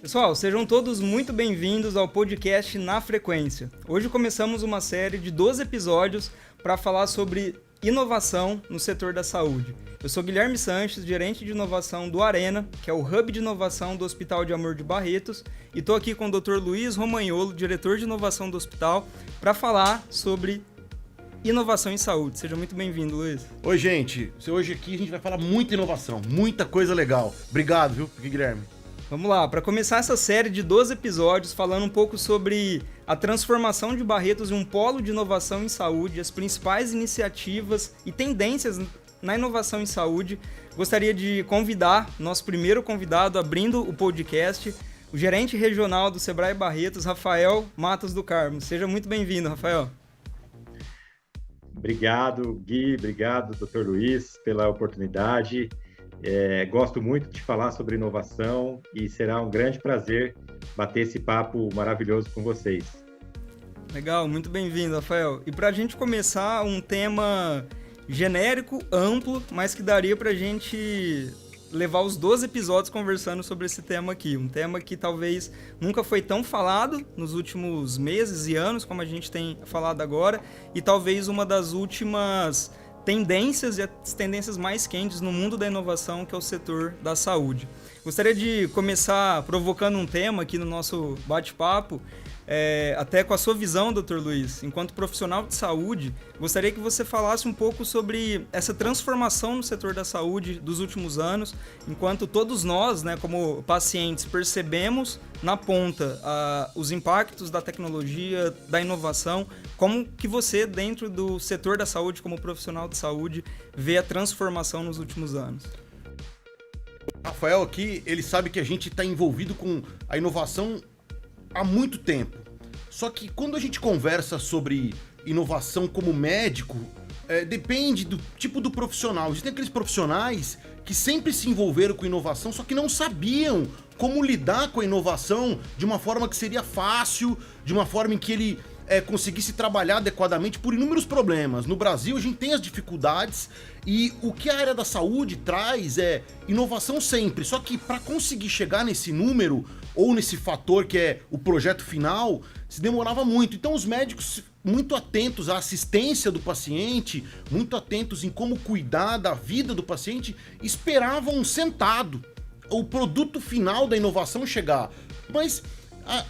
Pessoal, sejam todos muito bem-vindos ao podcast Na Frequência. Hoje começamos uma série de 12 episódios para falar sobre inovação no setor da saúde. Eu sou Guilherme Sanches, gerente de inovação do Arena, que é o hub de inovação do Hospital de Amor de Barretos, e estou aqui com o Dr. Luiz Romagnolo, diretor de inovação do hospital, para falar sobre inovação em saúde. Seja muito bem-vindo, Luiz. Oi, gente. Hoje aqui a gente vai falar muita inovação, muita coisa legal. Obrigado, viu, Guilherme? Vamos lá, para começar essa série de 12 episódios falando um pouco sobre a transformação de Barretos em um polo de inovação em saúde, as principais iniciativas e tendências na inovação em saúde, gostaria de convidar nosso primeiro convidado, abrindo o podcast, o gerente regional do Sebrae Barretos, Rafael Matos do Carmo. Seja muito bem-vindo, Rafael. Obrigado, Gui, obrigado, Dr. Luiz, pela oportunidade. Gosto muito de falar sobre inovação e será um grande prazer bater esse papo maravilhoso com vocês. Legal, muito bem-vindo, Rafael. E para a gente começar, um tema genérico, amplo, mas que daria para a gente levar os 12 episódios conversando sobre esse tema aqui. Um tema que talvez nunca foi tão falado nos últimos meses e anos como a gente tem falado agora, e talvez uma das últimas tendências e as tendências mais quentes no mundo da inovação, que é o setor da saúde. Gostaria de começar provocando um tema aqui no nosso bate-papo, até com a sua visão, Dr. Luiz, enquanto profissional de saúde, gostaria que você falasse um pouco sobre essa transformação no setor da saúde dos últimos anos, enquanto todos nós, né, como pacientes, percebemos na ponta os impactos da tecnologia, da inovação. Como que você, dentro do setor da saúde, como profissional de saúde, vê a transformação nos últimos anos? Rafael aqui, ele sabe que a gente está envolvido com a inovação há muito tempo. Só que quando a gente conversa sobre inovação como médico, depende do tipo do profissional. Existem aqueles profissionais que sempre se envolveram com inovação, só que não sabiam como lidar com a inovação de uma forma que seria fácil, de uma forma em que ele conseguisse trabalhar adequadamente por inúmeros problemas. No Brasil, a gente tem as dificuldades e o que a área da saúde traz é inovação sempre. Só que para conseguir chegar nesse número ou nesse fator que é o projeto final, se demorava muito. Então, os médicos muito atentos à assistência do paciente, muito atentos em como cuidar da vida do paciente, esperavam sentado o produto final da inovação chegar. Mas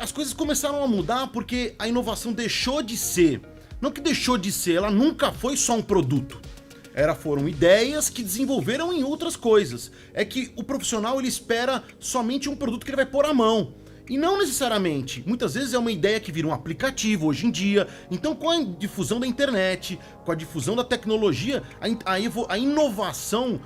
as coisas começaram a mudar porque a inovação deixou de ser, não que deixou de ser, ela nunca foi só um produto. Foram ideias que desenvolveram em outras coisas. É que o profissional ele espera somente um produto que ele vai pôr à mão. E não necessariamente. Muitas vezes é uma ideia que vira um aplicativo hoje em dia. Então, com a difusão da internet, com a difusão da tecnologia, a inovação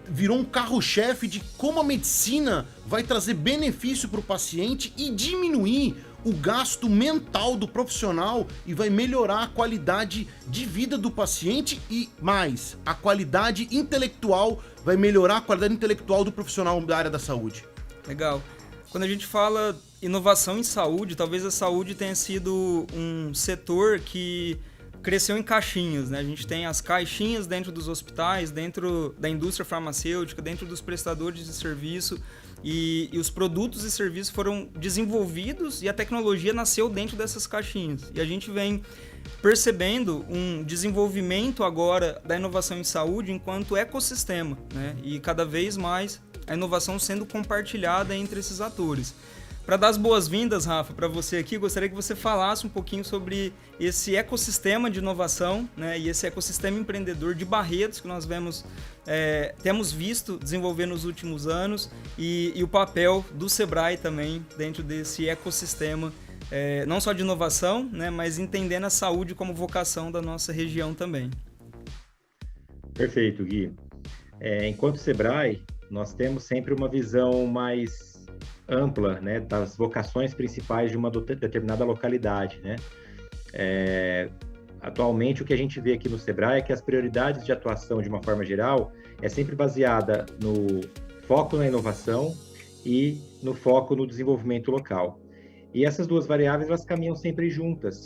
virou um carro-chefe de como a medicina vai trazer benefício para o paciente e diminuir o gasto mental do profissional e vai melhorar a qualidade de vida do paciente e mais, a qualidade intelectual, vai melhorar a qualidade intelectual do profissional da área da saúde. Legal. Quando a gente fala inovação em saúde, talvez a saúde tenha sido um setor que cresceu em caixinhas, né? A gente tem as caixinhas dentro dos hospitais, dentro da indústria farmacêutica, dentro dos prestadores de serviço, e os produtos e serviços foram desenvolvidos e a tecnologia nasceu dentro dessas caixinhas. E a gente vem percebendo um desenvolvimento agora da inovação em saúde enquanto ecossistema, né? E cada vez mais a inovação sendo compartilhada entre esses atores. Para dar as boas-vindas, Rafa, para você aqui, gostaria que você falasse um pouquinho sobre esse ecossistema de inovação, né, e esse ecossistema empreendedor de Barretos que nós temos visto desenvolver nos últimos anos e o papel do Sebrae também dentro desse ecossistema, não só de inovação, né, mas entendendo a saúde como vocação da nossa região também. Perfeito, Gui. Enquanto Sebrae, nós temos sempre uma visão mais ampla, né, das vocações principais de uma determinada localidade, né? Atualmente, o que a gente vê aqui no Sebrae é que as prioridades de atuação, de uma forma geral, é sempre baseada no foco na inovação e no foco no desenvolvimento local. E essas duas variáveis, elas caminham sempre juntas.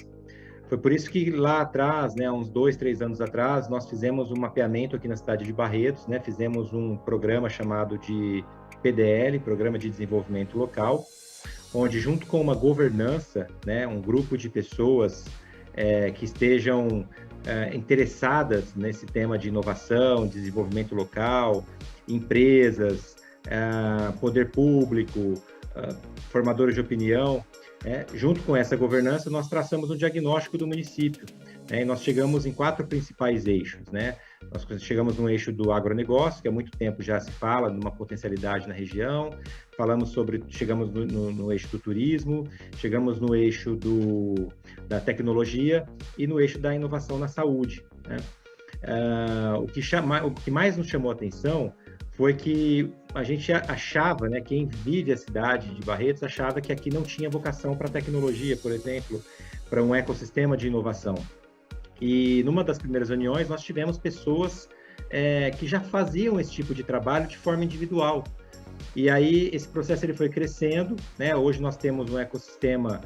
Foi por isso que lá atrás, né, uns 2, 3 anos atrás, nós fizemos um mapeamento aqui na cidade de Barretos, né, fizemos um programa chamado de PDL, Programa de Desenvolvimento Local, onde junto com uma governança, né, um grupo de pessoas que estejam interessadas nesse tema de inovação, desenvolvimento local, empresas, poder público, formadores de opinião, junto com essa governança, nós traçamos um diagnóstico do município, né, e nós chegamos em 4 principais eixos, né? Nós chegamos no eixo do agronegócio, que há muito tempo já se fala de uma potencialidade na região, chegamos no eixo do turismo, chegamos no eixo da tecnologia e no eixo da inovação na saúde, né? O que mais nos chamou a atenção foi que a gente achava, né, quem vive a cidade de Barretos achava que aqui não tinha vocação para tecnologia, por exemplo, para um ecossistema de inovação. E numa das primeiras reuniões nós tivemos pessoas que já faziam esse tipo de trabalho de forma individual. E aí esse processo ele foi crescendo, né? Hoje nós temos um ecossistema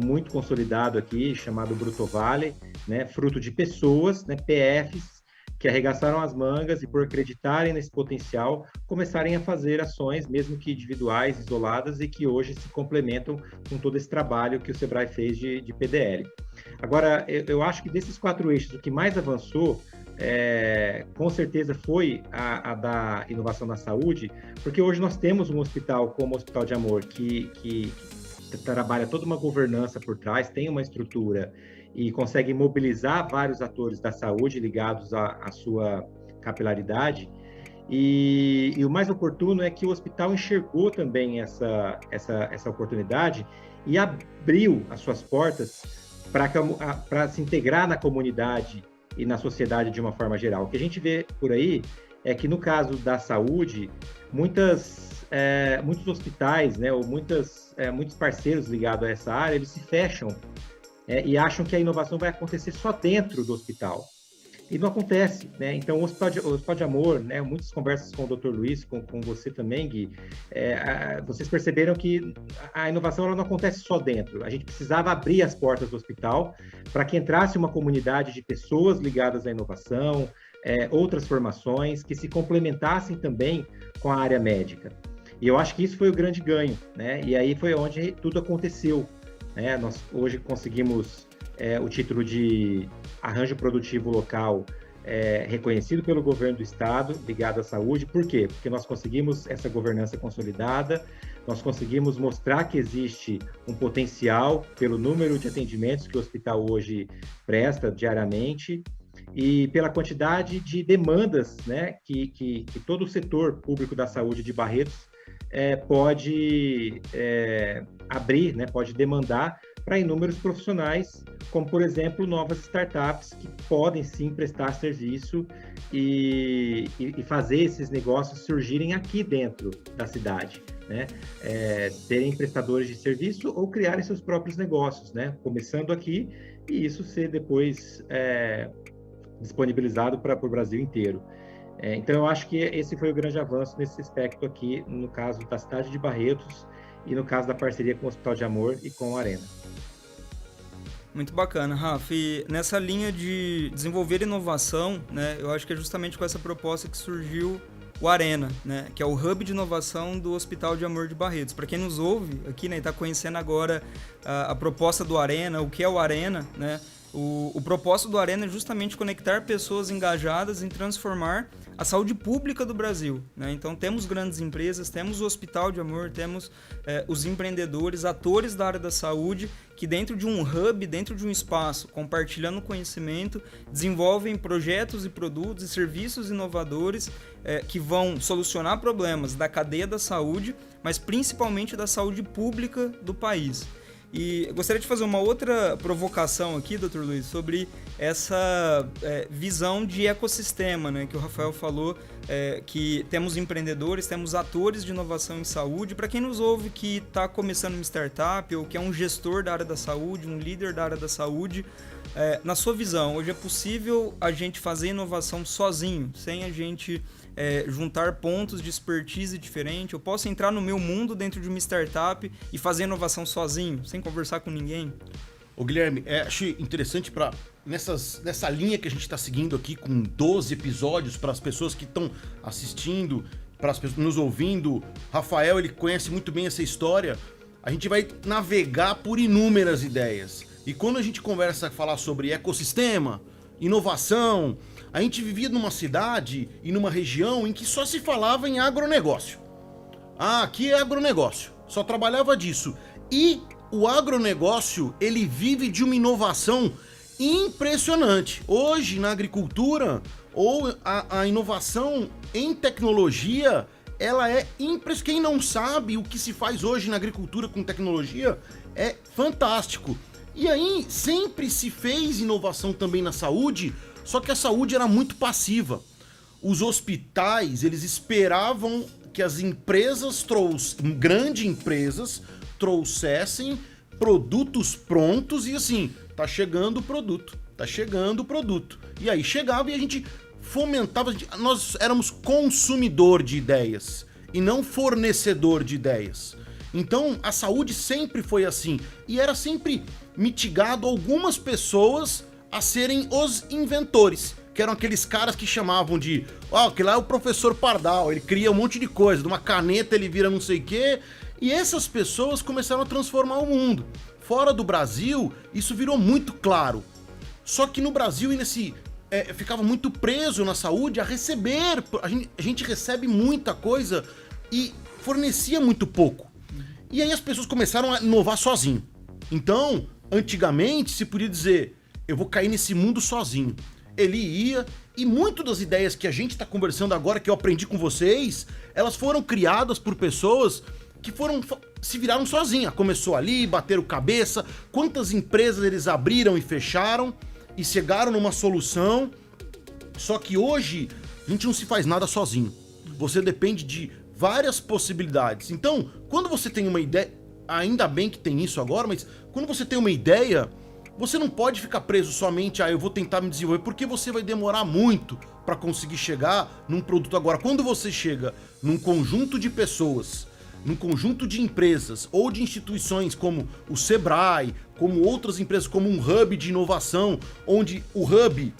muito consolidado aqui, chamado Bruto Vale, né? Fruto de pessoas, né? PFs, que arregaçaram as mangas e, por acreditarem nesse potencial, começarem a fazer ações, mesmo que individuais, isoladas, e que hoje se complementam com todo esse trabalho que o Sebrae fez de PDL. Agora, eu acho que desses 4 eixos, o que mais avançou, com certeza foi a da inovação na saúde, porque hoje nós temos um hospital como o Hospital de Amor, que trabalha toda uma governança por trás, tem uma estrutura e consegue mobilizar vários atores da saúde ligados à sua capilaridade. E o mais oportuno é que o hospital enxergou também essa oportunidade e abriu as suas portas para se integrar na comunidade e na sociedade de uma forma geral. O que a gente vê por aí é que, no caso da saúde, muitos hospitais, né, ou muitos parceiros ligados a essa área, eles se fecham e acham que a inovação vai acontecer só dentro do hospital. E não acontece, né? Então, o Hospital de Amor, né, muitas conversas com o Dr. Luiz, com você também, Gui, vocês perceberam que a inovação ela não acontece só dentro. A gente precisava abrir as portas do hospital para que entrasse uma comunidade de pessoas ligadas à inovação, outras formações que se complementassem também com a área médica. E eu acho que isso foi o grande ganho, né? E aí foi onde tudo aconteceu, né? Nós hoje conseguimos o título de arranjo produtivo local reconhecido pelo governo do estado, ligado à saúde. Por quê? Porque nós conseguimos essa governança consolidada, nós conseguimos mostrar que existe um potencial pelo número de atendimentos que o hospital hoje presta diariamente e pela quantidade de demandas, né, que todo o setor público da saúde de Barretos pode abrir, né, pode demandar para inúmeros profissionais, como, por exemplo, novas startups que podem sim prestar serviço e fazer esses negócios surgirem aqui dentro da cidade, né? Serem prestadores de serviço ou criarem seus próprios negócios, né? Começando aqui e isso ser depois disponibilizado para o Brasil inteiro. Então, eu acho que esse foi o grande avanço nesse aspecto aqui, no caso da cidade de Barretos e no caso da parceria com o Hospital de Amor e com a Arena. Muito bacana, Rafa. E nessa linha de desenvolver inovação, né, eu acho que é justamente com essa proposta que surgiu o Arena, né, que é o hub de inovação do Hospital de Amor de Barretos. Para quem nos ouve aqui, né, está conhecendo agora a proposta do Arena, o que é o Arena, né? O propósito do Arena é justamente conectar pessoas engajadas em transformar a saúde pública do Brasil, né? Então temos grandes empresas, temos o Hospital de Amor, temos os empreendedores, atores da área da saúde, que dentro de um hub, dentro de um espaço, compartilhando conhecimento, desenvolvem projetos e produtos e serviços inovadores que vão solucionar problemas da cadeia da saúde, mas principalmente da saúde pública do país. E eu gostaria de fazer uma outra provocação aqui, Dr. Luiz, sobre essa visão de ecossistema, né, que o Rafael falou, que temos empreendedores, temos atores de inovação em saúde. Para quem nos ouve que está começando uma startup ou que é um gestor da área da saúde, um líder da área da saúde, na sua visão, hoje é possível a gente fazer inovação sozinho, sem a gente juntar pontos de expertise diferente? Eu posso entrar no meu mundo dentro de uma startup e fazer inovação sozinho, sem conversar com ninguém? Ô Guilherme, achei interessante nessa linha que a gente está seguindo aqui com 12 episódios para as pessoas que estão assistindo, para as pessoas nos ouvindo. Rafael, ele conhece muito bem essa história. a gente vai navegar por inúmeras ideias. E quando a gente falar sobre ecossistema, inovação, a gente vivia numa cidade e numa região em que só se falava em agronegócio. Ah, aqui é agronegócio, só trabalhava disso. E o agronegócio, ele vive de uma inovação impressionante. Hoje, na agricultura, ou a inovação em tecnologia, ela é impressionante. Quem não sabe o que se faz hoje na agricultura com tecnologia, é fantástico. E aí, sempre se fez inovação também na saúde, só que a saúde era muito passiva. Os hospitais, eles esperavam que as empresas grandes empresas, trouxessem produtos prontos e assim, tá chegando o produto. E aí chegava e a gente fomentava, nós éramos consumidor de ideias e não fornecedor de ideias. Então a saúde sempre foi assim e era sempre mitigado algumas pessoas a serem os inventores, que eram aqueles caras que chamavam de, que lá é o professor Pardal, ele cria um monte de coisa, de uma caneta ele vira não sei o quê, e essas pessoas começaram a transformar o mundo. Fora do Brasil, isso virou muito claro. Só que no Brasil ficava muito preso na saúde a receber, a gente recebe muita coisa e fornecia muito pouco. E aí as pessoas começaram a inovar sozinho. Então, antigamente se podia dizer, eu vou cair nesse mundo sozinho. Ele ia, e muitas das ideias que a gente está conversando agora, que eu aprendi com vocês, elas foram criadas por pessoas que se viraram sozinhas. Começou ali, bateram cabeça, quantas empresas eles abriram e fecharam, e chegaram numa solução. Só que hoje, a gente não se faz nada sozinho. Você depende de várias possibilidades. Então, quando você tem uma ideia, ainda bem que tem isso agora, mas quando você tem uma ideia, você não pode ficar preso somente eu vou tentar me desenvolver, porque você vai demorar muito para conseguir chegar num produto agora. Quando você chega num conjunto de pessoas, num conjunto de empresas ou de instituições como o Sebrae, como outras empresas, como um hub de inovação, onde o hub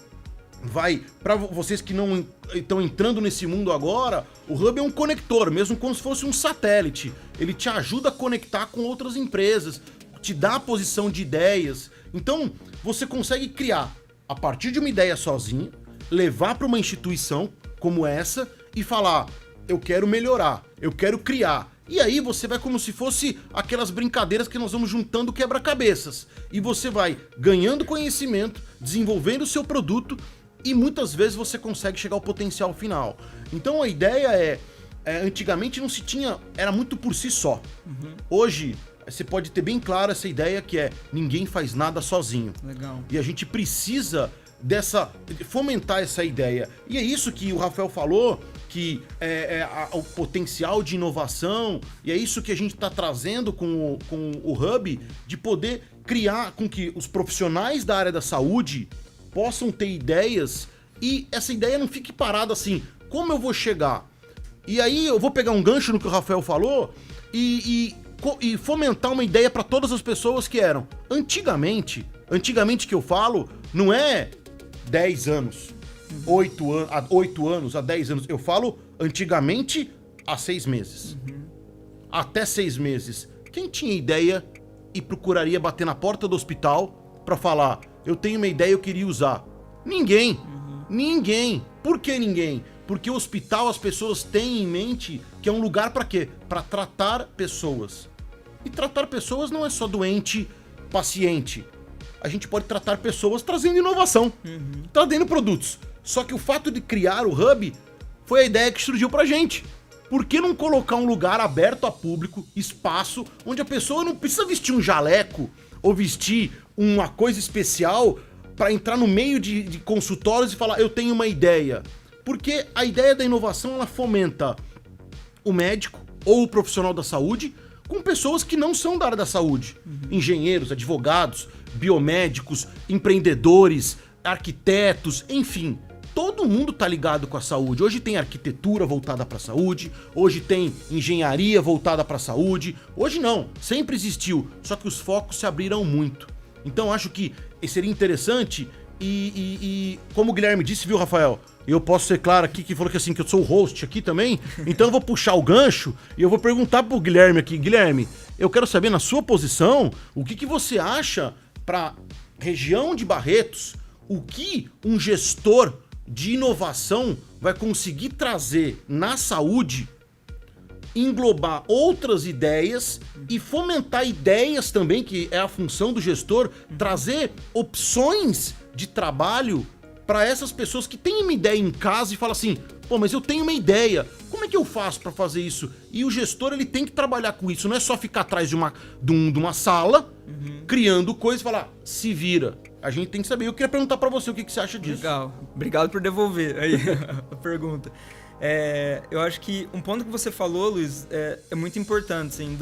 vai, para vocês que não estão entrando nesse mundo agora, o hub é um conector, mesmo como se fosse um satélite. Ele te ajuda a conectar com outras empresas, te dá a posição de ideias. Então, você consegue criar, a partir de uma ideia sozinho, levar para uma instituição como essa e falar, eu quero melhorar, eu quero criar. E aí você vai como se fosse aquelas brincadeiras que nós vamos juntando quebra-cabeças. E você vai ganhando conhecimento, desenvolvendo o seu produto e muitas vezes você consegue chegar ao potencial final. Então a ideia antigamente não se tinha, era muito por si só. Hoje, você pode ter bem claro essa ideia que ninguém faz nada sozinho. Legal. E a gente precisa fomentar essa ideia. E é isso que o Rafael falou, que o potencial de inovação, e é isso que a gente está trazendo com o Hub, de poder criar com que os profissionais da área da saúde possam ter ideias e essa ideia não fique parada assim, como eu vou chegar? E aí eu vou pegar um gancho no que o Rafael falou e fomentar uma ideia para todas as pessoas que eram. Antigamente que eu falo, não é 10 anos, 8 anos, há 10 anos. Eu falo antigamente há 6 meses. Até 6 meses. Quem tinha ideia e procuraria bater na porta do hospital para falar, eu tenho uma ideia e eu queria usar? Ninguém. Ninguém. Por que ninguém? Porque o hospital, as pessoas têm em mente que é um lugar para quê? Para tratar pessoas. E tratar pessoas não é só doente, paciente. A gente pode tratar pessoas trazendo inovação, trazendo produtos. Só que o fato de criar o Hub foi a ideia que surgiu pra gente. Por que não colocar um lugar aberto a público, espaço, onde a pessoa não precisa vestir um jaleco ou vestir uma coisa especial para entrar no meio de consultórios e falar, eu tenho uma ideia. Porque a ideia da inovação, ela fomenta o médico ou o profissional da saúde com pessoas que não são da área da saúde. Engenheiros, advogados, biomédicos, empreendedores, arquitetos, enfim. Todo mundo tá ligado com a saúde. Hoje tem arquitetura voltada para a saúde, hoje tem engenharia voltada para a saúde. Hoje não, sempre existiu, só que os focos se abriram muito. Então acho que seria interessante E como o Guilherme disse, viu, Rafael? Eu posso ser claro aqui, que falou que assim, que eu sou o host aqui também, então eu vou puxar o gancho e eu vou perguntar pro Guilherme aqui. Guilherme, eu quero saber, na sua posição, o que você acha pra região de Barretos, o que um gestor de inovação vai conseguir trazer na saúde, englobar outras ideias e fomentar ideias também, que é a função do gestor, trazer opções de trabalho para essas pessoas que têm uma ideia em casa e falam assim, pô, mas eu tenho uma ideia, como é que eu faço para fazer isso? E o gestor, ele tem que trabalhar com isso, não é só ficar atrás de uma sala, criando coisas e falar, se vira. A gente tem que saber. Eu queria perguntar para você o que você acha disso. Legal, obrigado por devolver aí a pergunta. Eu acho que um ponto que você falou, Luiz, é muito importante, assim,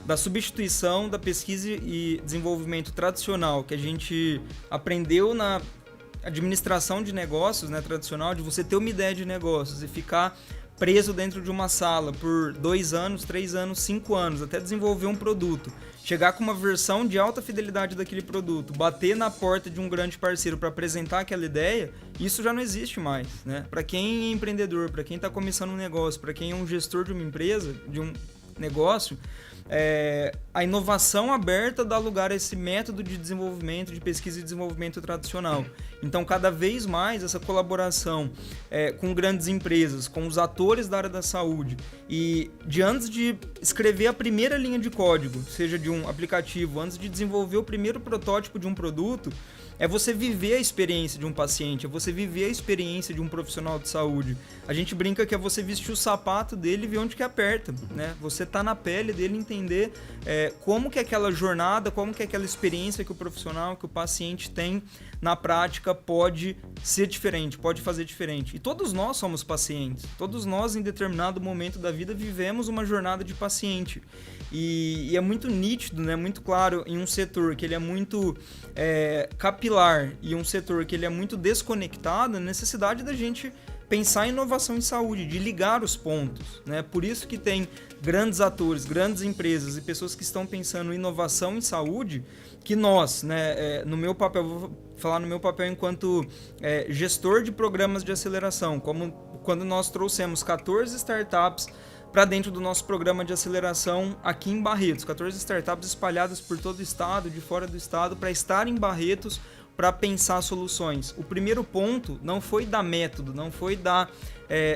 da substituição da pesquisa e desenvolvimento tradicional que a gente aprendeu na administração de negócios, né, tradicional, de você ter uma ideia de negócios e ficar preso dentro de uma sala por 2 anos, 3 anos, 5 anos, até desenvolver um produto, chegar com uma versão de alta fidelidade daquele produto, bater na porta de um grande parceiro para apresentar aquela ideia, isso já não existe mais, né? Para quem é empreendedor, para quem está começando um negócio, para quem é um gestor de uma empresa, de um negócio, a inovação aberta dá lugar a esse método de desenvolvimento, de pesquisa e desenvolvimento tradicional. Então, cada vez mais, essa colaboração com grandes empresas, com os atores da área da saúde, e antes de escrever a primeira linha de código, seja de um aplicativo, antes de desenvolver o primeiro protótipo de um produto, é você viver a experiência de um paciente, é você viver a experiência de um profissional de saúde. A gente brinca que é você vestir o sapato dele e ver onde que aperta, né? Você tá na pele dele, entender como que aquela jornada, como que aquela experiência que o profissional, que o paciente tem na prática pode ser diferente, pode fazer diferente. E todos nós somos pacientes, todos nós em determinado momento da vida vivemos uma jornada de paciente. E é muito nítido, né, muito claro em um setor que ele é muito capilar e um setor que ele é muito desconectado, a necessidade da gente pensar em inovação em saúde, de ligar os pontos, né? Por isso que tem grandes atores, grandes empresas e pessoas que estão pensando em inovação em saúde, que nós, né, no meu papel, vou falar no meu papel enquanto gestor de programas de aceleração, como quando nós trouxemos 14 startups para dentro do nosso programa de aceleração aqui em Barretos, 14 startups espalhadas por todo o estado, de fora do estado, para estar em Barretos, para pensar soluções. O primeiro ponto não foi dar método, não foi dar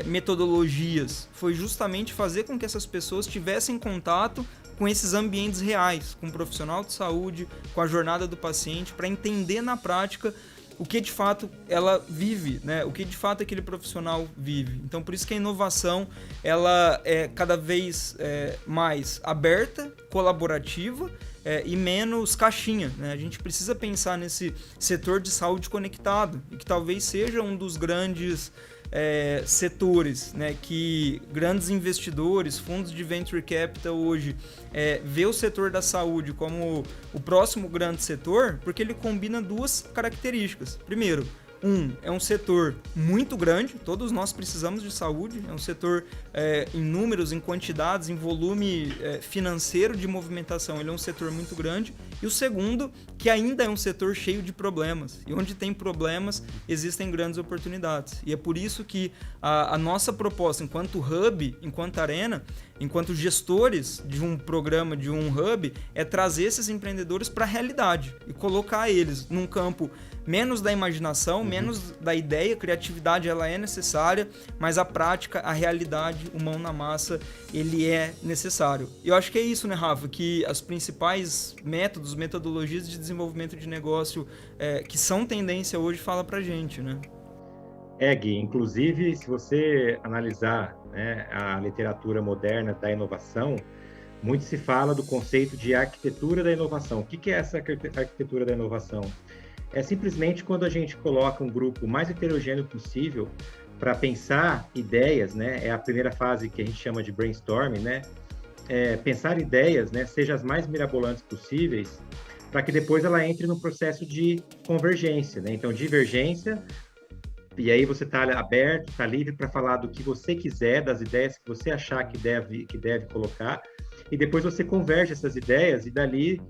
metodologias, foi justamente fazer com que essas pessoas tivessem contato com esses ambientes reais, com o profissional de saúde, com a jornada do paciente, para entender na prática o que de fato ela vive, né? O que de fato aquele profissional vive. Então, por isso que a inovação ela é cada vez mais aberta, colaborativa e menos caixinha, né? A gente precisa pensar nesse setor de saúde conectado, e que talvez seja um dos grandes setores, né, que grandes investidores, fundos de venture capital hoje vê o setor da saúde como o próximo grande setor, porque ele combina 2 características. Primeiro, é um setor muito grande, todos nós precisamos de saúde, é um setor em números, em quantidades, em volume financeiro de movimentação, ele é um setor muito grande. E o segundo, que ainda é um setor cheio de problemas, e onde tem problemas, existem grandes oportunidades. E é por isso que a nossa proposta, enquanto hub, enquanto arena, enquanto gestores de um programa, de um hub, é trazer esses empreendedores para a realidade e colocar eles num campo menos da imaginação, menos da ideia. A criatividade ela é necessária, mas a prática, a realidade, o mão na massa, ele é necessário. E eu acho que é isso, né, Rafa, que as principais métodos, metodologias de desenvolvimento de negócio que são tendência hoje fala pra gente, né? Gui, inclusive, se você analisar, né, a literatura moderna da inovação, muito se fala do conceito de arquitetura da inovação. O que é essa arquitetura da inovação? É simplesmente quando a gente coloca um grupo mais heterogêneo possível para pensar ideias, né? É a primeira fase que a gente chama de brainstorming, né? Pensar ideias, né? Seja as mais mirabolantes possíveis, para que depois ela entre no processo de convergência, né? Então, divergência, e aí você está aberto, está livre para falar do que você quiser, das ideias que você achar que deve colocar, e depois você converge essas ideias e dali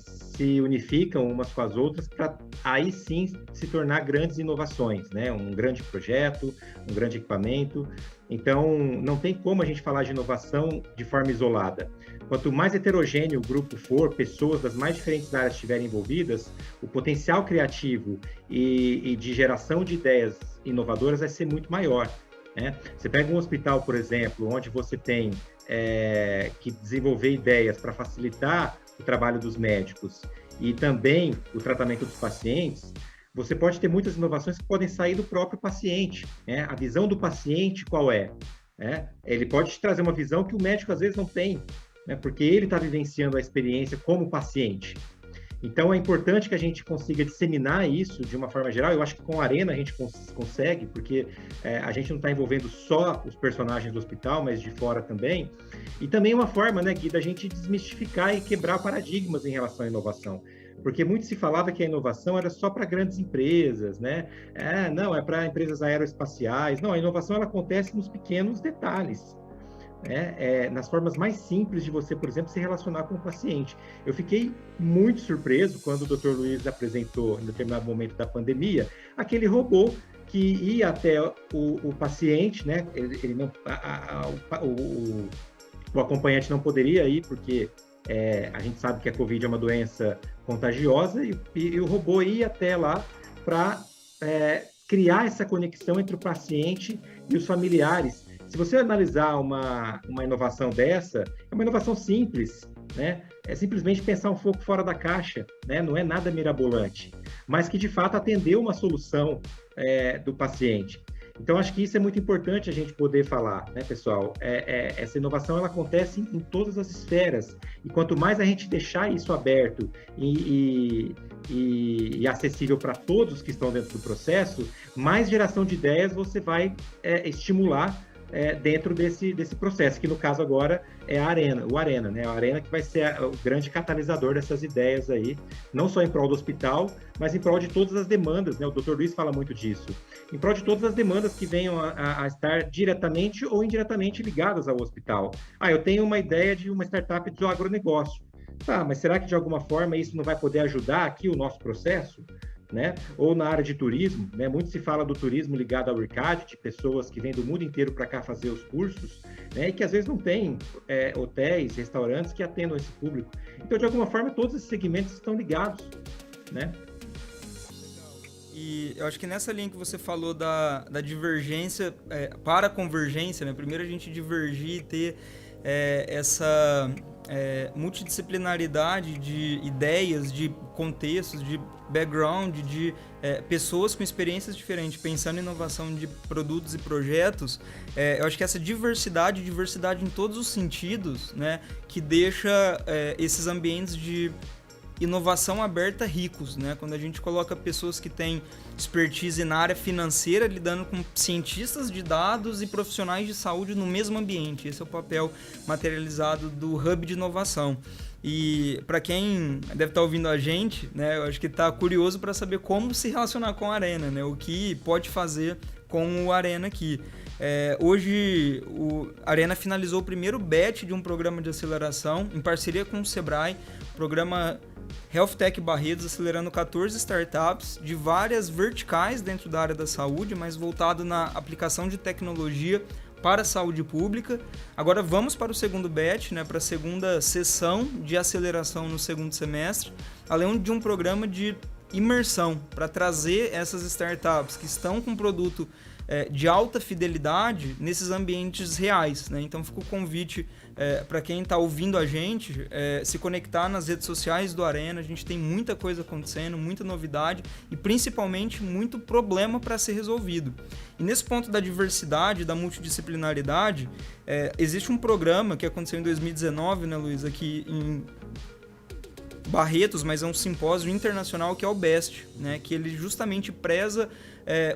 se unificam umas com as outras para aí sim se tornar grandes inovações, né? Um grande projeto, um grande equipamento. Então, não tem como a gente falar de inovação de forma isolada. Quanto mais heterogêneo o grupo for, pessoas das mais diferentes áreas estiverem envolvidas, o potencial criativo e de geração de ideias inovadoras vai ser muito maior, né? Você pega um hospital, por exemplo, onde você tem que desenvolver ideias para facilitar o trabalho dos médicos e também o tratamento dos pacientes, você pode ter muitas inovações que podem sair do próprio paciente, né? A visão do paciente qual é? Ele pode te trazer uma visão que o médico às vezes não tem, né? Porque ele está vivenciando a experiência como paciente. Então, é importante que a gente consiga disseminar isso de uma forma geral. Eu acho que com a Arena a gente consegue, porque a gente não está envolvendo só os personagens do hospital, mas de fora também. E também uma forma, né, Gui, da gente desmistificar e quebrar paradigmas em relação à inovação. Porque muito se falava que a inovação era só para grandes empresas, né? Não, é para empresas aeroespaciais. Não, a inovação ela acontece nos pequenos detalhes. Nas formas mais simples de você, por exemplo, se relacionar com o paciente. Eu fiquei muito surpreso quando o Dr. Luiz apresentou, em determinado momento da pandemia, aquele robô que ia até o paciente, né? Ele não, o acompanhante não poderia ir, porque a gente sabe que a Covid é uma doença contagiosa, e o robô ia até lá para criar essa conexão entre o paciente e os familiares. Se você analisar uma inovação dessa, é uma inovação simples, né? É simplesmente pensar um pouco fora da caixa, né? Não é nada mirabolante, mas que de fato atendeu uma solução do paciente. Então, acho que isso é muito importante a gente poder falar, né, pessoal? Essa inovação ela acontece em todas as esferas, e quanto mais a gente deixar isso aberto e acessível para todos que estão dentro do processo, mais geração de ideias você vai estimular dentro desse processo, que no caso agora é o Arena, né? A Arena que vai ser o grande catalisador dessas ideias aí, não só em prol do hospital, mas em prol de todas as demandas, né? O Dr. Luiz fala muito disso, em prol de todas as demandas que venham a estar diretamente ou indiretamente ligadas ao hospital. Eu tenho uma ideia de uma startup de agronegócio. Tá, mas será que de alguma forma isso não vai poder ajudar aqui o nosso processo? Né? Ou na área de turismo, né? Muito se fala do turismo ligado ao IRCAD, de pessoas que vêm do mundo inteiro para cá fazer os cursos, né? E que às vezes não tem hotéis, restaurantes que atendam esse público. Então, de alguma forma, todos esses segmentos estão ligados, né? E eu acho que nessa linha que você falou da divergência para a convergência, né? Primeiro a gente divergir e ter essa multidisciplinaridade de ideias, de contextos, de background, de pessoas com experiências diferentes, pensando em inovação de produtos e projetos. Eu acho que essa diversidade em todos os sentidos, né, que deixa esses ambientes de inovação aberta ricos, né? Quando a gente coloca pessoas que têm expertise na área financeira lidando com cientistas de dados e profissionais de saúde no mesmo ambiente. Esse é o papel materializado do Hub de Inovação. E para quem deve estar ouvindo a gente, né, eu acho que está curioso para saber como se relacionar com a Arena, né? O que pode fazer com o Arena aqui. Hoje, a Arena finalizou o primeiro batch de um programa de aceleração em parceria com o Sebrae, programa Health Tech Barretos, acelerando 14 startups de várias verticais dentro da área da saúde, mas voltado na aplicação de tecnologia para a saúde pública. Agora vamos para o segundo batch, né, para a segunda sessão de aceleração no segundo semestre, além de um programa de imersão para trazer essas startups que estão com produto de alta fidelidade nesses ambientes reais, né? Então fica o convite para quem está ouvindo a gente se conectar nas redes sociais do Arena. A gente tem muita coisa acontecendo, muita novidade e principalmente muito problema para ser resolvido. E nesse ponto da diversidade, da multidisciplinaridade, existe um programa que aconteceu em 2019, né, Luiz, aqui em Barretos, mas é um simpósio internacional que é o BEST, né, que ele justamente preza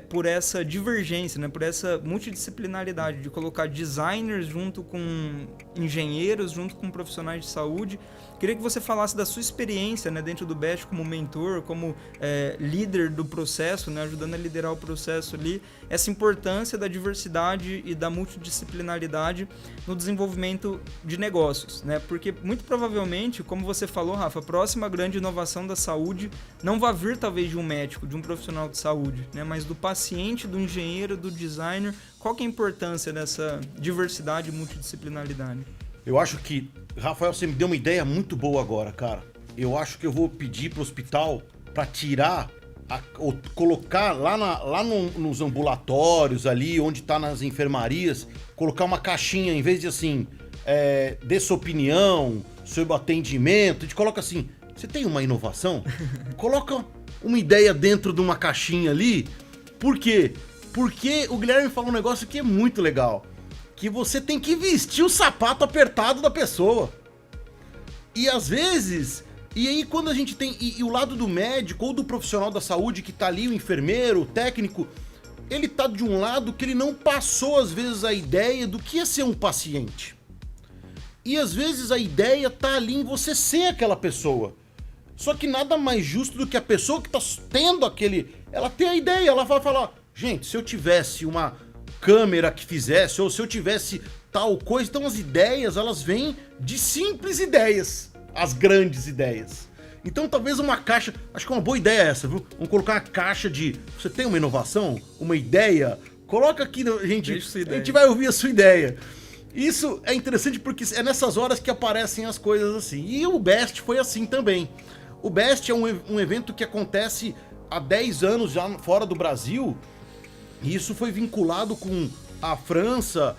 por essa divergência, né? Por essa multidisciplinaridade de colocar designers junto com engenheiros, junto com profissionais de saúde. Queria que você falasse da sua experiência, né, dentro do BEST como mentor, como líder do processo, né, ajudando a liderar o processo ali, essa importância da diversidade e da multidisciplinaridade no desenvolvimento de negócios, né? Porque muito provavelmente, como você falou, Rafa, a próxima grande inovação da saúde não vai vir talvez de um médico, de um profissional de saúde, né, mas do paciente, do engenheiro, do designer. Qual que é a importância dessa diversidade e multidisciplinaridade? Eu acho que, Rafael, você me deu uma ideia muito boa agora, cara. Eu acho que eu vou pedir pro hospital para tirar, ou colocar lá nos ambulatórios ali, onde tá nas enfermarias, colocar uma caixinha, em vez de assim, dê sua opinião sobre o atendimento, a gente coloca assim, você tem uma inovação? Coloca uma ideia dentro de uma caixinha ali. Por quê? Porque o Guilherme falou um negócio que é muito legal. Que você tem que vestir o sapato apertado da pessoa. E às vezes, e aí quando a gente tem, e o lado do médico ou do profissional da saúde que tá ali, o enfermeiro, o técnico, ele tá de um lado que ele não passou às vezes a ideia do que é ser um paciente. E às vezes a ideia tá ali em você ser aquela pessoa. Só que nada mais justo do que a pessoa que tá tendo ela ter a ideia, ela vai falar, gente, se eu tivesse uma câmera que fizesse, ou se eu tivesse tal coisa. Então as ideias, elas vêm de simples ideias, as grandes ideias. Então talvez uma caixa, acho que é uma boa ideia essa, viu? Vamos colocar uma caixa de, você tem uma inovação, uma ideia? Coloca aqui, a gente vai ouvir a sua ideia. Isso é interessante porque é nessas horas que aparecem as coisas assim. E o BEST foi assim também. O BEST é um evento que acontece há 10 anos já fora do Brasil. E isso foi vinculado com a França,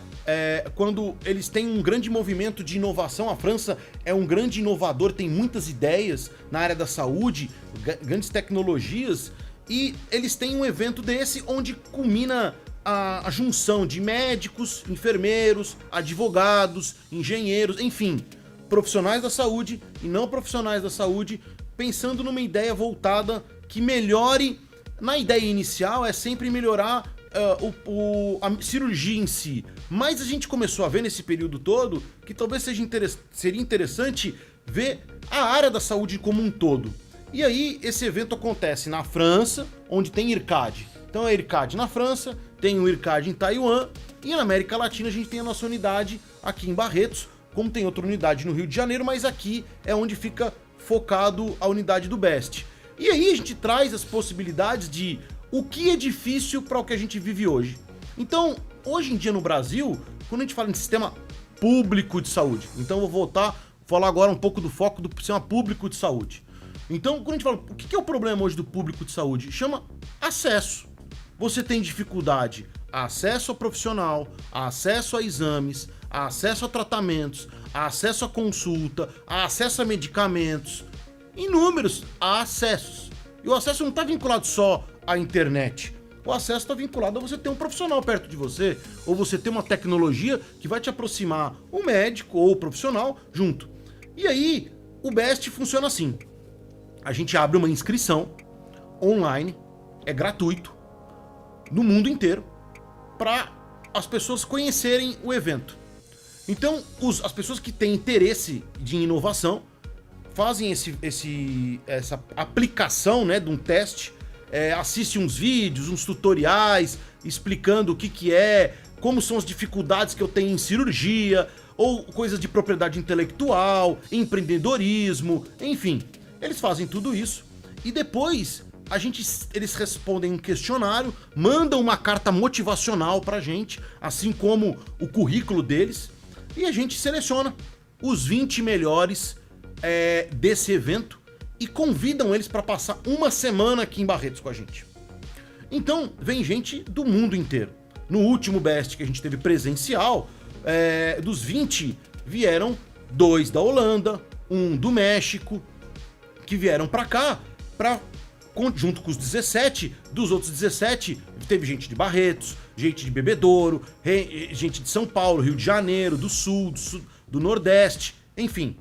quando eles têm um grande movimento de inovação. A França é um grande inovador, tem muitas ideias na área da saúde, grandes tecnologias, e eles têm um evento desse onde culmina a junção de médicos, enfermeiros, advogados, engenheiros, enfim, profissionais da saúde e não profissionais da saúde, pensando numa ideia voltada que melhore. Na ideia inicial é sempre melhorar a cirurgia em si, mas a gente começou a ver nesse período todo que talvez seria interessante ver a área da saúde como um todo. E aí esse evento acontece na França, onde tem IRCAD. Então é IRCAD na França, tem o IRCAD em Taiwan, e na América Latina a gente tem a nossa unidade aqui em Barretos, como tem outra unidade no Rio de Janeiro, mas aqui é onde fica focado a unidade do BEST. E aí a gente traz as possibilidades de o que é difícil para o que a gente vive hoje. Então, hoje em dia no Brasil, quando a gente fala em sistema público de saúde, então eu vou falar agora um pouco do foco do sistema público de saúde. Então, quando a gente fala, o que é o problema hoje do público de saúde? Chama acesso. Você tem dificuldade a acesso ao profissional, a acesso a exames, a acesso a tratamentos, a acesso a consulta, a acesso a medicamentos, inúmeros acessos. E o acesso não está vinculado só à internet. O acesso está vinculado a você ter um profissional perto de você, ou você ter uma tecnologia que vai te aproximar o médico ou o profissional junto. E aí, o BEST funciona assim. A gente abre uma inscrição online, é gratuito, no mundo inteiro, para as pessoas conhecerem o evento. Então, as pessoas que têm interesse de inovação fazem essa aplicação, né, de um teste, assiste uns vídeos, uns tutoriais, explicando o que é, como são as dificuldades que eu tenho em cirurgia, ou coisas de propriedade intelectual, empreendedorismo, enfim. Eles fazem tudo isso e depois eles respondem um questionário, mandam uma carta motivacional pra gente, assim como o currículo deles, e a gente seleciona os 20 melhores desse evento e convidam eles para passar uma semana aqui em Barretos com a gente. Então, vem gente do mundo inteiro. No último BEST que a gente teve presencial, dos 20, vieram 2 da Holanda, 1 do México, que vieram para cá, junto com os 17, dos outros 17, teve gente de Barretos, gente de Bebedouro, gente de São Paulo, Rio de Janeiro, do Sul, do Nordeste, enfim.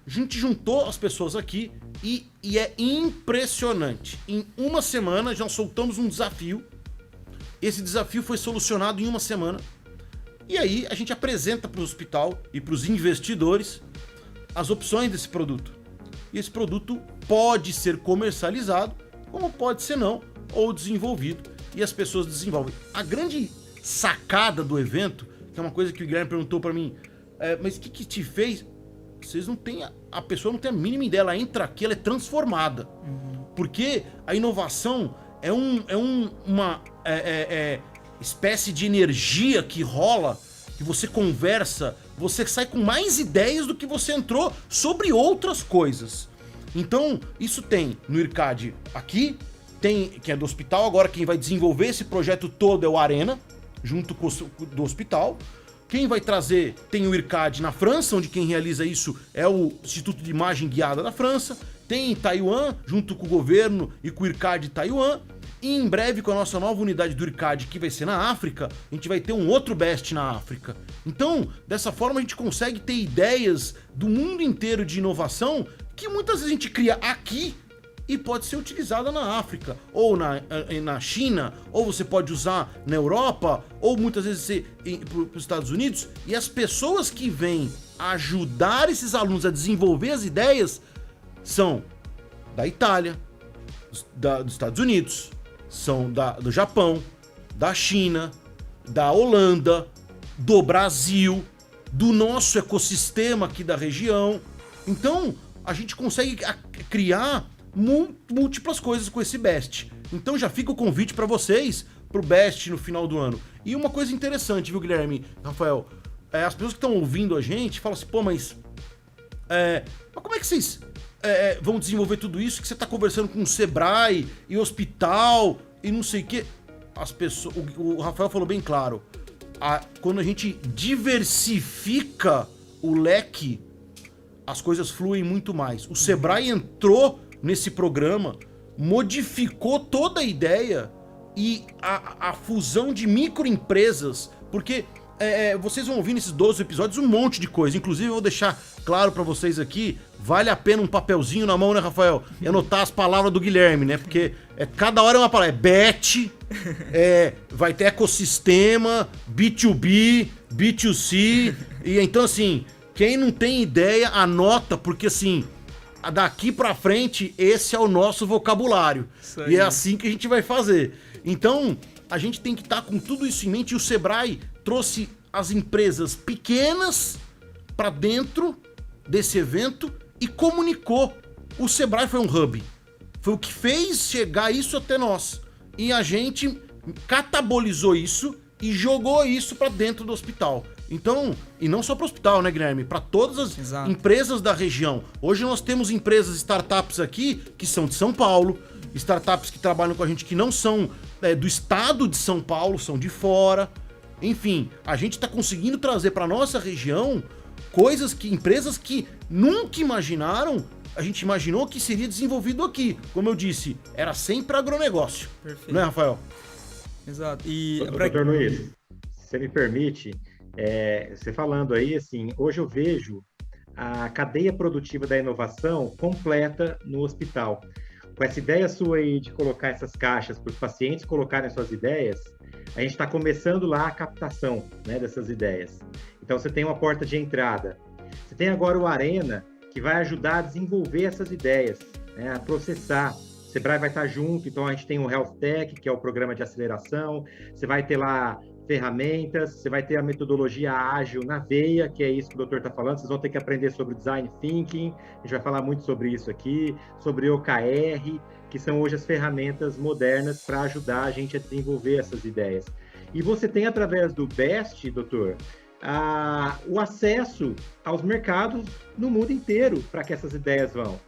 A gente juntou as pessoas aqui e é impressionante. Em uma semana já soltamos um desafio esse desafio foi solucionado em uma semana. E aí a gente apresenta para o hospital e para os investidores as opções desse produto. E esse produto pode ser comercializado, como pode ser não, ou desenvolvido, e as pessoas desenvolvem. A grande sacada do evento, que é uma coisa que o Guilherme perguntou para mim, mas o que te fez? Vocês não têm, a pessoa não tem a mínima ideia, ela entra aqui, ela é transformada. Porque a inovação é uma espécie de energia que rola, que você conversa, você sai com mais ideias do que você entrou sobre outras coisas. Então, isso tem no IRCAD aqui, tem, que é do hospital, agora quem vai desenvolver esse projeto todo é o Arena, junto com o do hospital. Quem vai trazer, tem o IRCAD na França, onde quem realiza isso é o Instituto de Imagem Guiada da França. Tem em Taiwan, junto com o governo e com o IRCAD de Taiwan. E em breve, com a nossa nova unidade do IRCAD, que vai ser na África, a gente vai ter um outro BEST na África. Então, dessa forma, a gente consegue ter ideias do mundo inteiro de inovação que muitas vezes a gente cria aqui e pode ser utilizada na África, ou na China, ou você pode usar na Europa, ou muitas vezes para os Estados Unidos. E as pessoas que vêm ajudar esses alunos a desenvolver as ideias são da Itália, dos Estados Unidos, são do Japão, da China, da Holanda, do Brasil, do nosso ecossistema aqui da região. Então, a gente consegue criar múltiplas coisas com esse BEST. Então já fica o convite para vocês pro BEST no final do ano. E uma coisa interessante, viu, Guilherme, Rafael? As pessoas que estão ouvindo a gente falam assim, pô, mas como é que vocês vão desenvolver tudo isso que você está conversando com o Sebrae e hospital e não sei o quê? As pessoas, o Rafael falou bem claro, quando a gente diversifica o leque, as coisas fluem muito mais. O Sebrae entrou nesse programa, modificou toda a ideia e a fusão de microempresas, porque vocês vão ouvir nesses 12 episódios um monte de coisa. Inclusive, eu vou deixar claro pra vocês aqui, vale a pena um papelzinho na mão, né, Rafael? E anotar as palavras do Guilherme, né? Porque cada hora é uma palavra. BET, vai ter ecossistema, B2B, B2C. E então, assim, quem não tem ideia, anota, porque assim, daqui pra frente, esse é o nosso vocabulário. E é assim que a gente vai fazer. Então, a gente tem que estar com tudo isso em mente. E o Sebrae trouxe as empresas pequenas para dentro desse evento e comunicou. O Sebrae foi um hub. Foi o que fez chegar isso até nós. E a gente catabolizou isso e jogou isso para dentro do hospital. Então, e não só para o hospital, né, Guilherme? Para todas as empresas da região. Hoje nós temos empresas, startups aqui, que são de São Paulo, startups que trabalham com a gente que não são do estado de São Paulo, são de fora. Enfim, a gente está conseguindo trazer para nossa região empresas que nunca imaginaram, a gente imaginou que seria desenvolvido aqui. Como eu disse, era sempre agronegócio. Perfeito. Não é, Rafael? Exato. E Doutor Luiz, se você me permite, você falando aí, assim, hoje eu vejo a cadeia produtiva da inovação completa no hospital. Com essa ideia sua aí de colocar essas caixas para os pacientes colocarem suas ideias, a gente está começando lá a captação, né, dessas ideias. Então você tem uma porta de entrada. Você tem agora o Arena, que vai ajudar a desenvolver essas ideias, né, a processar. O Sebrae vai estar junto, então a gente tem o Health Tech, que é o programa de aceleração. Você vai ter lá ferramentas, você vai ter a metodologia ágil na veia, que é isso que o doutor está falando. Vocês vão ter que aprender sobre Design Thinking, a gente vai falar muito sobre isso aqui, sobre OKR, que são hoje as ferramentas modernas para ajudar a gente a desenvolver essas ideias. E você tem, através do BEST, doutor, o acesso aos mercados no mundo inteiro para que essas ideias vão.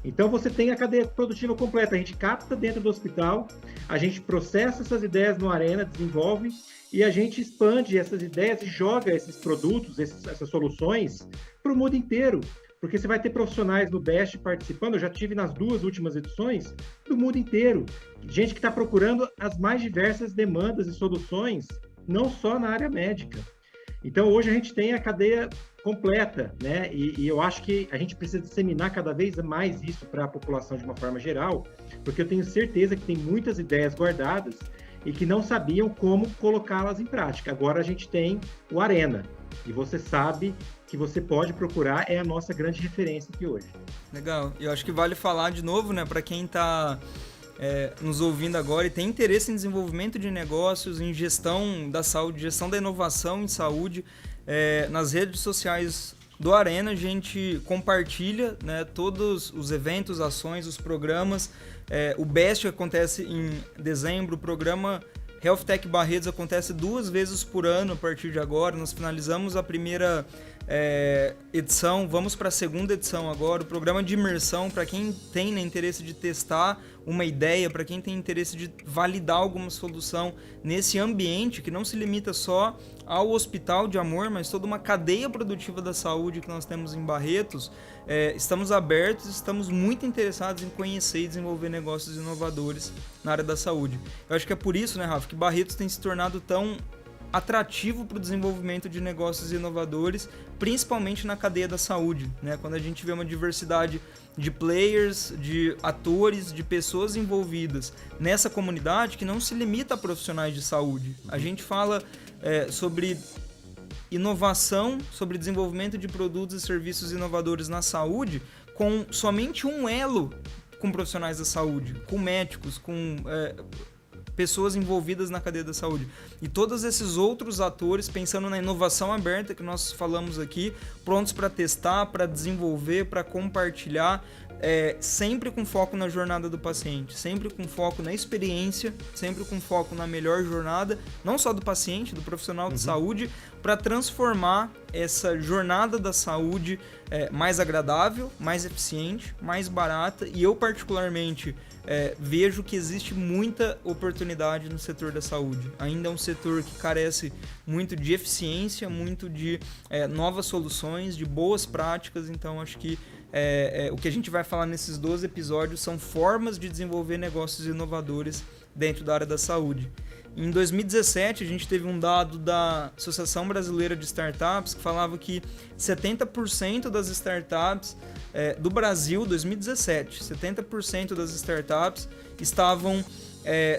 Então, você tem a cadeia produtiva completa. A gente capta dentro do hospital, a gente processa essas ideias no Arena, desenvolve, e a gente expande essas ideias e joga esses produtos, essas soluções para o mundo inteiro. Porque você vai ter profissionais no BEST participando, eu já tive nas 2 últimas edições, do mundo inteiro. Gente que está procurando as mais diversas demandas e soluções, não só na área médica. Então, hoje a gente tem a cadeia completa, né? E eu acho que a gente precisa disseminar cada vez mais isso para a população de uma forma geral, porque eu tenho certeza que tem muitas ideias guardadas e que não sabiam como colocá-las em prática. Agora a gente tem o Arena, e você sabe que você pode procurar, é a nossa grande referência aqui hoje. Legal. Eu acho que vale falar de novo, né, para quem está nos ouvindo agora e tem interesse em desenvolvimento de negócios, em gestão da saúde, gestão da inovação em saúde, nas redes sociais do Arena a gente compartilha, né, todos os eventos, ações, os programas. O BEST acontece em dezembro, o programa Health Tech Barretos acontece 2 vezes por ano a partir de agora. Nós finalizamos a primeira edição, vamos para a segunda edição agora. O programa de imersão, para quem tem, né, interesse de testar uma ideia, para quem tem interesse de validar alguma solução nesse ambiente que não se limita só ao Hospital de Amor, mas toda uma cadeia produtiva da saúde que nós temos em Barretos. Estamos abertos, estamos muito interessados em conhecer e desenvolver negócios inovadores na área da saúde. Eu acho que é por isso, né, Rafa, que Barretos tem se tornado tão atrativo para o desenvolvimento de negócios inovadores, principalmente na cadeia da saúde, né? Quando a gente vê uma diversidade de players, de atores, de pessoas envolvidas nessa comunidade que não se limita a profissionais de saúde. A gente fala sobre inovação, sobre desenvolvimento de produtos e serviços inovadores na saúde, com somente um elo com profissionais da saúde, com médicos, com pessoas envolvidas na cadeia da saúde. E todos esses outros atores, pensando na inovação aberta que nós falamos aqui, prontos para testar, para desenvolver, para compartilhar, sempre com foco na jornada do paciente, sempre com foco na experiência, sempre com foco na melhor jornada, não só do paciente, do profissional de saúde, para transformar essa jornada da saúde mais agradável, mais eficiente, mais barata. E eu particularmente vejo que existe muita oportunidade no setor da saúde. Ainda é um setor que carece muito de eficiência, muito de novas soluções, de boas práticas. Então acho que o que a gente vai falar nesses 12 episódios são formas de desenvolver negócios inovadores dentro da área da saúde. Em 2017, a gente teve um dado da Associação Brasileira de Startups que falava que 70% das startups do Brasil, 2017, 70% das startups estavam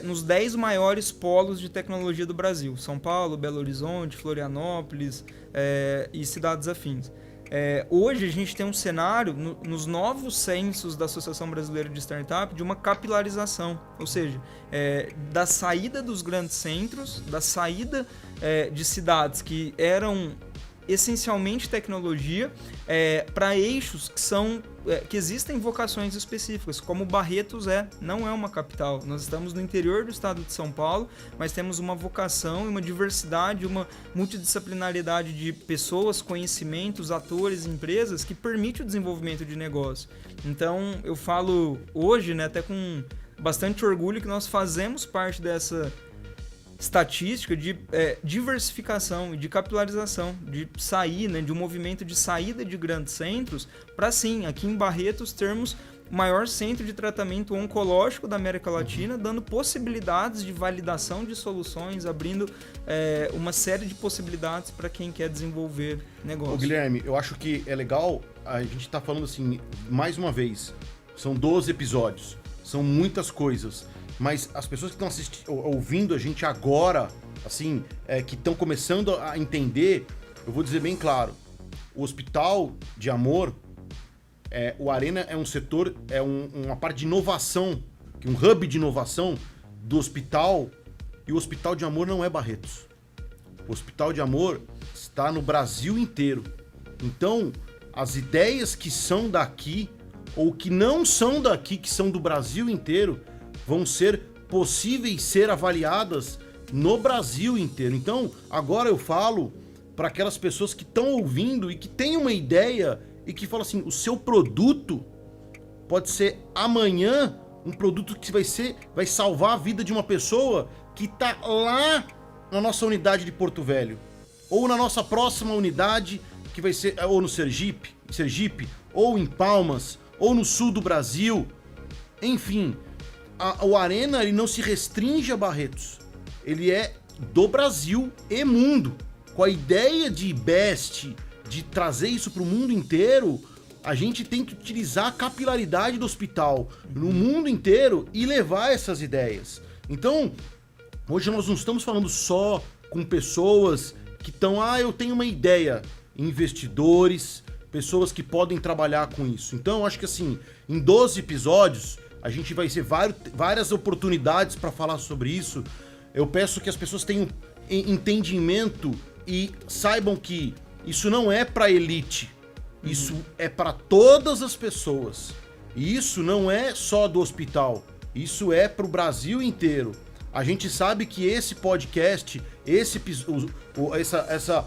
nos 10 maiores polos de tecnologia do Brasil. São Paulo, Belo Horizonte, Florianópolis e cidades afins. Hoje a gente tem um cenário, nos novos censos da Associação Brasileira de Startup, de uma capilarização, ou seja, da saída dos grandes centros, da saída de cidades que eram essencialmente tecnologia, para eixos que existem vocações específicas, como Barretos não é uma capital. Nós estamos no interior do estado de São Paulo, mas temos uma vocação e uma diversidade, uma multidisciplinaridade de pessoas, conhecimentos, atores, empresas que permite o desenvolvimento de negócio. Então, eu falo hoje, né, até com bastante orgulho, que nós fazemos parte dessa estatística de diversificação e de capilarização, de sair, né, de um movimento de saída de grandes centros para, sim, aqui em Barretos termos o maior centro de tratamento oncológico da América Latina, dando possibilidades de validação de soluções, abrindo uma série de possibilidades para quem quer desenvolver negócio. Ô, Guilherme, eu acho que é legal, a gente tá falando assim, mais uma vez, são 12 episódios, são muitas coisas. Mas as pessoas que estão ouvindo a gente agora, assim, que estão começando a entender, eu vou dizer bem claro, o Hospital de Amor, o Arena é um setor, uma parte de inovação, um hub de inovação do hospital, e o Hospital de Amor não é Barretos. O Hospital de Amor está no Brasil inteiro. Então, as ideias que são daqui, ou que não são daqui, que são do Brasil inteiro, vão ser possíveis ser avaliadas no Brasil inteiro. Então, agora eu falo para aquelas pessoas que estão ouvindo e que têm uma ideia e que falam assim, o seu produto pode ser amanhã um produto que vai salvar a vida de uma pessoa que está lá na nossa unidade de Porto Velho, ou na nossa próxima unidade, que vai ser ou no Sergipe, ou em Palmas, ou no sul do Brasil. Enfim, o Arena ele não se restringe a Barretos, ele é do Brasil e mundo. Com a ideia de BEST, de trazer isso para o mundo inteiro, a gente tem que utilizar a capilaridade do hospital no mundo inteiro e levar essas ideias. Então, Hoje nós não estamos falando só com pessoas que estão, eu tenho uma ideia, investidores, pessoas que podem trabalhar com isso. Então, eu acho que assim, em 12 episódios, a gente vai ter várias oportunidades para falar sobre isso. Eu peço que as pessoas tenham entendimento e saibam que isso não é para elite, isso é para todas as pessoas. E isso não é só do hospital, isso é para o Brasil inteiro. A gente sabe que esse podcast, essa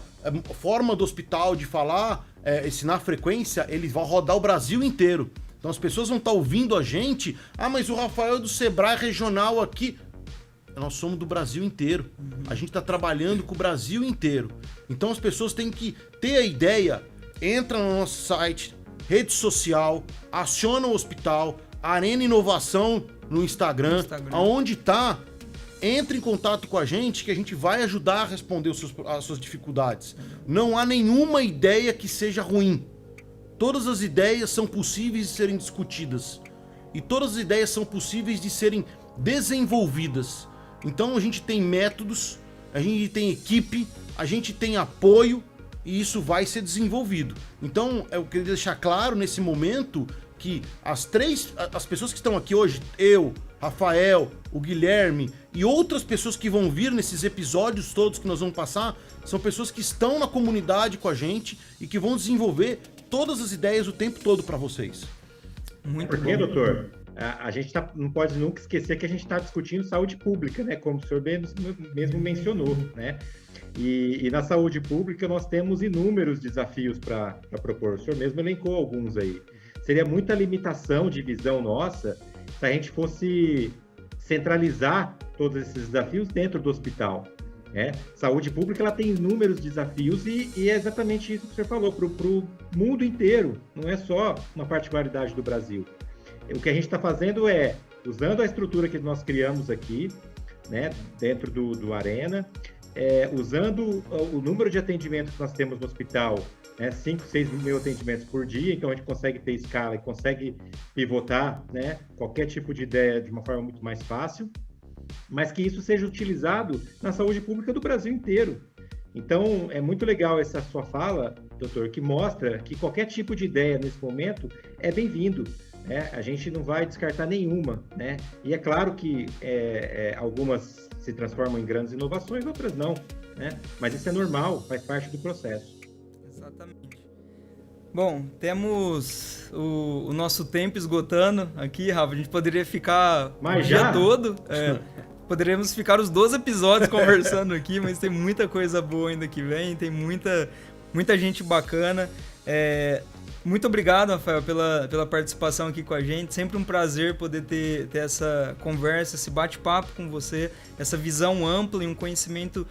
forma do hospital de falar, ensinar frequência, ele vai rodar o Brasil inteiro. Então as pessoas vão estar ouvindo a gente, mas o Rafael é do Sebrae regional aqui. Nós somos do Brasil inteiro. A gente está trabalhando com o Brasil inteiro. Então as pessoas têm que ter a ideia, entra no nosso site, rede social, aciona o hospital, Arena Inovação no Instagram. Aonde tá, entre em contato com a gente que a gente vai ajudar a responder as suas dificuldades. Não há nenhuma ideia que seja ruim. Todas as ideias são possíveis de serem discutidas. E todas as ideias são possíveis de serem desenvolvidas. Então a gente tem métodos, a gente tem equipe, a gente tem apoio e isso vai ser desenvolvido. Então eu queria deixar claro nesse momento que as pessoas que estão aqui hoje, eu, Rafael, o Guilherme e outras pessoas que vão vir nesses episódios todos que nós vamos passar, são pessoas que estão na comunidade com a gente e que vão desenvolver todas as ideias o tempo todo para vocês. Muito bom. Doutor? A gente não pode nunca esquecer que a gente está discutindo saúde pública, né? Como o senhor mesmo mencionou, né? E na saúde pública nós temos inúmeros desafios para propor. O senhor mesmo elencou alguns aí. Seria muita limitação de visão nossa se a gente fosse centralizar todos esses desafios dentro do hospital. Né? Saúde pública ela tem inúmeros desafios e é exatamente isso que o senhor falou, para o mundo inteiro, não é só uma particularidade do Brasil. O que a gente está fazendo é, usando a estrutura que nós criamos aqui, né, dentro do Arena, usando o número de atendimentos que nós temos no hospital, 5, 6 mil atendimentos por dia, então a gente consegue ter escala e consegue pivotar, né, qualquer tipo de ideia de uma forma muito mais fácil, mas que isso seja utilizado na saúde pública do Brasil inteiro. Então, é muito legal essa sua fala, doutor, que mostra que qualquer tipo de ideia nesse momento é bem-vindo. A gente não vai descartar nenhuma, né? E é claro que algumas se transformam em grandes inovações, outras não, né? Mas isso é normal, faz parte do processo. Exatamente. Bom, temos o nosso tempo esgotando aqui, Rafa. A gente poderia ficar o dia todo. Poderíamos ficar os 12 episódios conversando aqui, mas tem muita coisa boa ainda que vem, tem muita gente bacana. Muito obrigado, Rafael, pela participação aqui com a gente. Sempre um prazer poder ter essa conversa, esse bate-papo com você, essa visão ampla e um conhecimento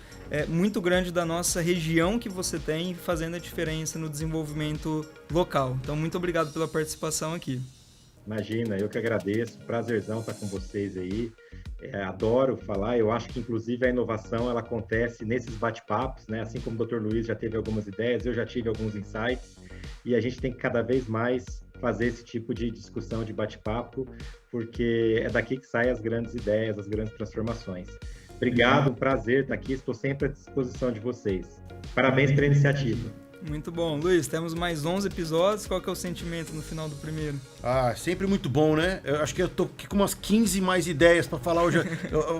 muito grande da nossa região que você tem, fazendo a diferença no desenvolvimento local. Então, muito obrigado pela participação aqui. Imagina, eu que agradeço. Prazerzão estar com vocês aí. Adoro falar. Eu acho que, inclusive, a inovação ela acontece nesses bate-papos, né? Assim como o Dr. Luiz já teve algumas ideias, eu já tive alguns insights. E a gente tem que cada vez mais fazer esse tipo de discussão, de bate-papo, porque é daqui que saem as grandes ideias, as grandes transformações. Obrigado, um prazer estar aqui, estou sempre à disposição de vocês. Parabéns pela iniciativa. Muito bom. Luiz, temos mais 11 episódios, qual que é o sentimento no final do primeiro? Sempre muito bom, né? Eu acho que eu tô aqui com umas 15 mais ideias para falar hoje.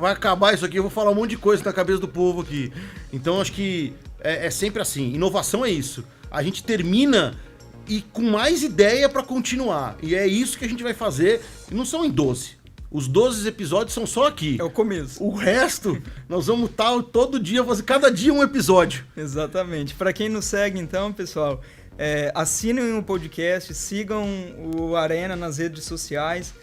Vai acabar isso aqui, eu vou falar um monte de coisa na cabeça do povo aqui. Então acho que é sempre assim, inovação é isso. A gente termina e com mais ideia para continuar. E é isso que a gente vai fazer. E não são em 12. Os 12 episódios são só aqui. É o começo. O resto, nós vamos estar todo dia, fazer cada dia um episódio. Exatamente. Para quem nos segue, então, pessoal, assinem o podcast, sigam o Arena nas redes sociais.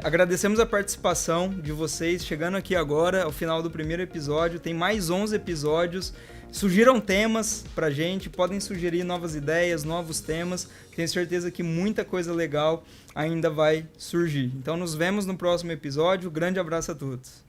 Agradecemos a participação de vocês, chegando aqui agora, ao final do primeiro episódio. Tem mais 11 episódios. Sugiram temas pra gente, podem sugerir novas ideias, novos temas. Tenho certeza que muita coisa legal ainda vai surgir. Então nos vemos no próximo episódio. Grande abraço a todos.